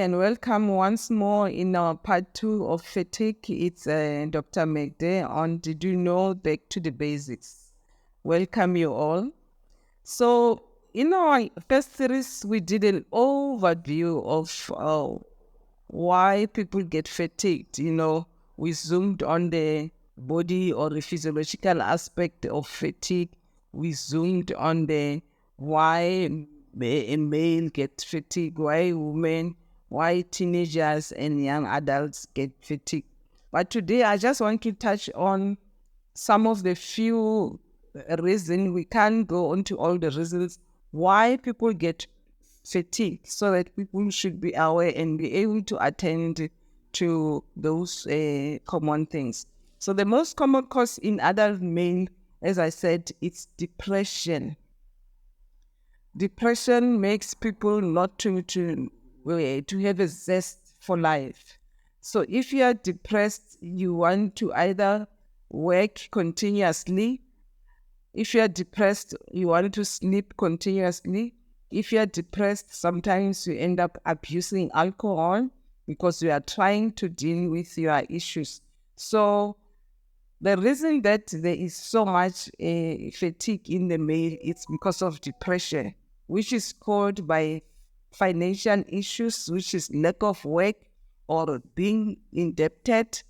and welcome once more in our part 2 of fatigue. It's Dr. Magde on Did You Know Back to the Basics. Welcome you all. So, in our first series, we did an overview of why people get fatigued. We zoomed on the body or the physiological aspect of fatigue. We zoomed on the why a male gets fatigued, why women, why teenagers and young adults get fatigued. But today I just want to touch on some of the few reasons. We can't go into all the reasons why people get fatigued, so that people should be aware and be able to attend to those common things. So the most common cause in adult male, as I said, it's depression. Depression makes people not to have a zest for life. So if you are depressed, you want to either work continuously. If you are depressed, you want to sleep continuously. If you are depressed, sometimes you end up abusing alcohol because you are trying to deal with your issues. So the reason that there is so much fatigue in the male is because of depression, which is caused by financial issues, which is lack of work or being indebted.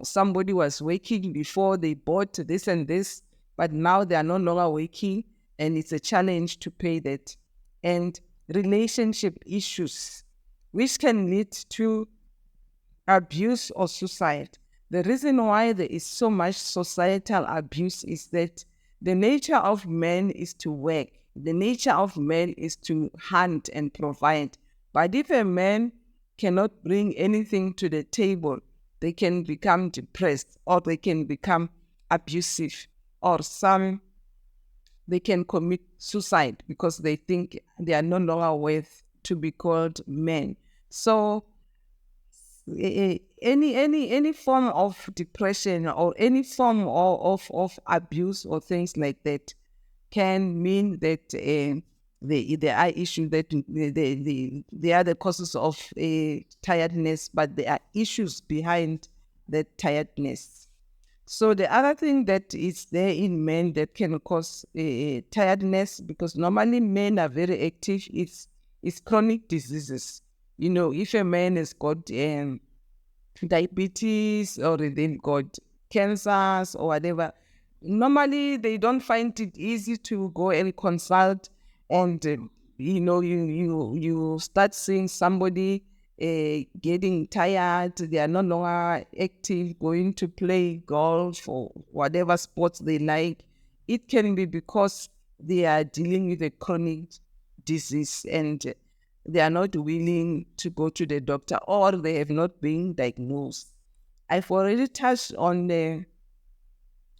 Somebody was working before, they bought this and this, but now they are no longer working, and it's a challenge to pay that. And relationship issues, which can lead to abuse or suicide. The reason why there is so much societal abuse is that the nature of man is to work. The nature of man is to hunt and provide. But if a man cannot bring anything to the table, they can become depressed, or they can become abusive, or they can commit suicide because they think they are no longer worth to be called men. So any form of depression or any form of abuse or things like that can mean that there are issues that they are the causes of tiredness, but there are issues behind that tiredness. So the other thing that is there in men that can cause tiredness, because normally men are very active, is chronic diseases. If a man has got diabetes, or they've got cancers or whatever, normally they don't find it easy to go and consult. And you start seeing somebody getting tired. They are no longer active, going to play golf or whatever sports they like. It can be because they are dealing with a chronic disease and they are not willing to go to the doctor, or they have not been diagnosed. I've already touched on the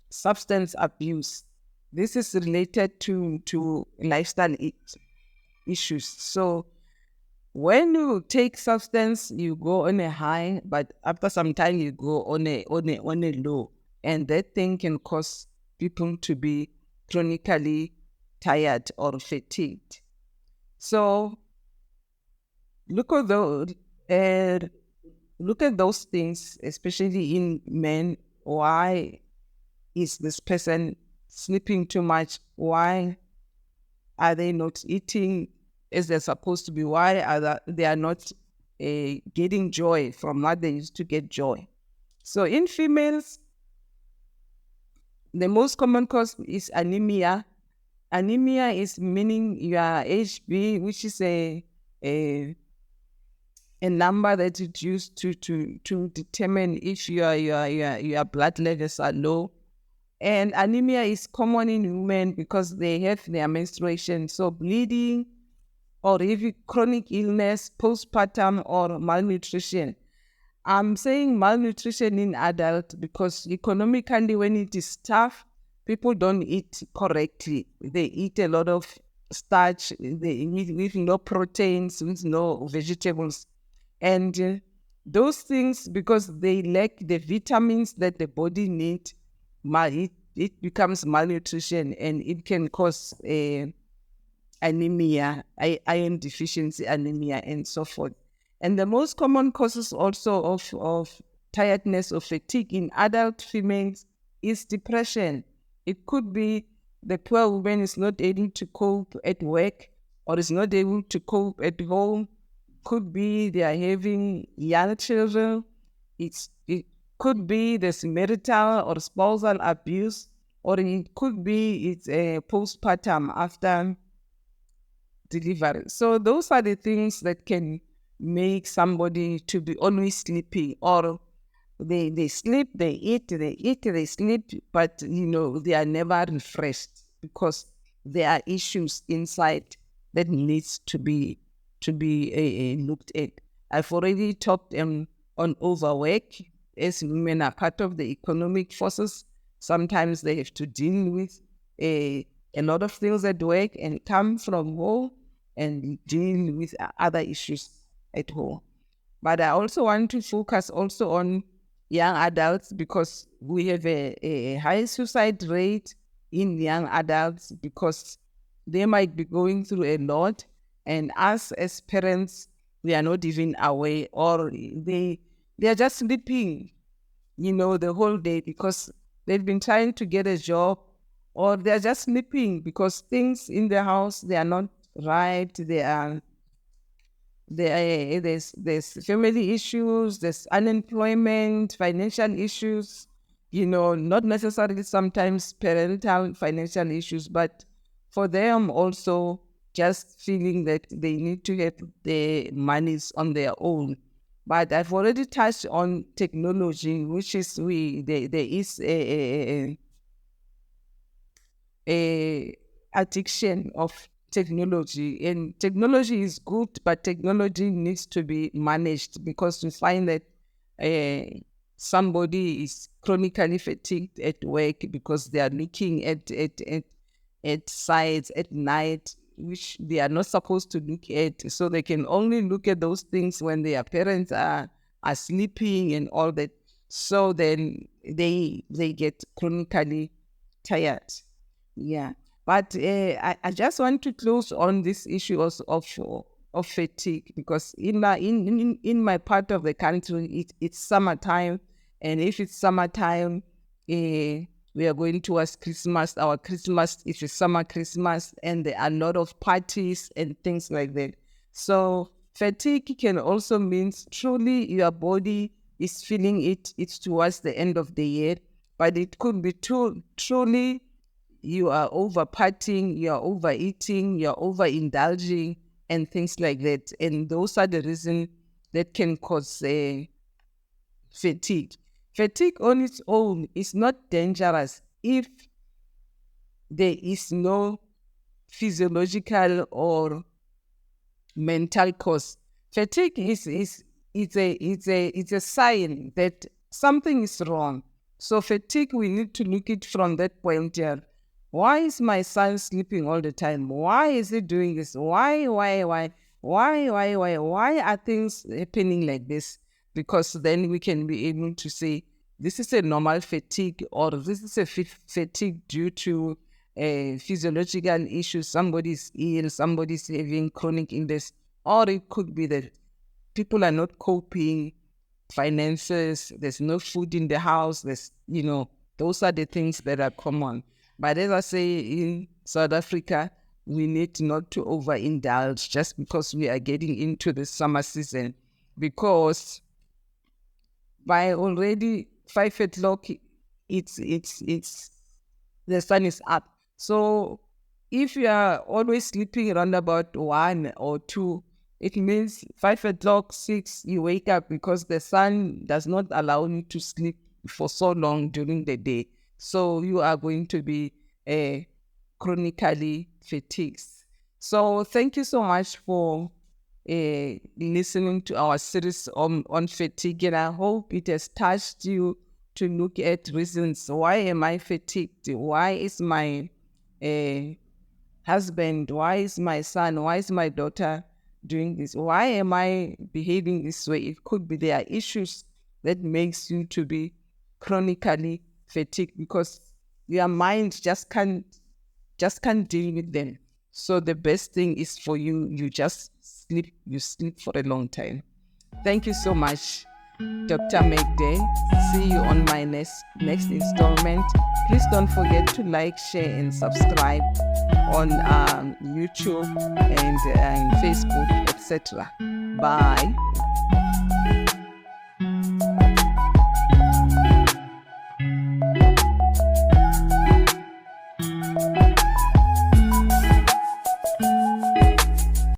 substance abuse. This is related to lifestyle issues. So when you take substance, you go on a high, but after some time you go on a low, and that thing can cause people to be chronically tired or fatigued. So look at those things, especially in men. Why is this person sleeping too much? Why are they not eating as they're supposed to be? Why are they are not getting joy from what they used to get joy? So in females, the most common cause is anemia. Anemia is meaning your HB, which is a number that is used to determine if your blood levels are low. And anemia is common in women because they have their menstruation. So bleeding, or even chronic illness, postpartum, or malnutrition. I'm saying malnutrition in adult because economically, when it is tough, people don't eat correctly. They eat a lot of starch, they eat with no proteins, with no vegetables. And those things, because they lack the vitamins that the body needs, it becomes malnutrition, and it can cause anemia, iron deficiency anemia, and so forth. And the most common causes also of tiredness or fatigue in adult females is depression. It could be the poor woman is not able to cope at work or is not able to cope at home. Could be they are having young children. It could be there's marital or spousal abuse, or it could be it's a postpartum after delivery. So those are the things that can make somebody to be always sleepy, or they sleep, they sleep, but they are never refreshed because there are issues inside that needs to be looked at. I've already talked on overwork. As women are part of the economic forces, sometimes they have to deal with a lot of things at work and come from home and deal with other issues at home. But I also want to focus also on young adults because we have a high suicide rate in young adults because they might be going through a lot, and us as parents, we are not even aware, or they are just sleeping, the whole day because they've been trying to get a job, or they're just sleeping because things in the house, they are not right. There's family issues, there's unemployment, financial issues, not necessarily sometimes parental financial issues, but for them also just feeling that they need to have their monies on their own. But I've already touched on technology, which is there is a addiction of technology, and technology is good, but technology needs to be managed because we find that somebody is chronically fatigued at work because they are looking at sites at night which they are not supposed to look at, so they can only look at those things when their parents are sleeping and all that. So then they get chronically tired. Yeah, but I just want to close on this issue of fatigue because in my part of the country, it's summertime, and if it's summertime, we are going towards Christmas. Our Christmas is a summer Christmas, and there are a lot of parties and things like that. So fatigue can also mean truly your body is feeling it. It's towards the end of the year, but it could be truly you are over partying, you are overeating, you are overindulging, and things like that. And those are the reasons that can cause fatigue. Fatigue on its own is not dangerous if there is no physiological or mental cause. Fatigue is it's a sign that something is wrong. So fatigue, we need to look it from that point here. Why is my son sleeping all the time? Why is he doing this? Why are things happening like this? Because then we can be able to say this is a normal fatigue, or this is a fatigue due to a physiological issue. Somebody's ill, somebody's having chronic illness, or it could be that people are not coping, finances, there's no food in the house, those are the things that are common. But as I say, in South Africa, we need not to overindulge just because we are getting into the summer season, because by already 5 o'clock, it's the sun is up. So if you are always sleeping around about 1 or 2, it means 5 o'clock, 6, you wake up because the sun does not allow you to sleep for so long during the day. So you are going to be chronically fatigued. So thank you so much for listening to our series on fatigue, and I hope it has touched you to look at reasons. Why am I fatigued? Why is my husband, why is my son, why is my daughter doing this? Why am I behaving this way? It could be there are issues that makes you to be chronically fatigued because your mind just can't deal with them. So the best thing is for you just sleep. You sleep for a long time. Thank you so much, Dr. Magde. See you on my next installment. Please don't forget to like, share, and subscribe on YouTube and Facebook, etc. Bye.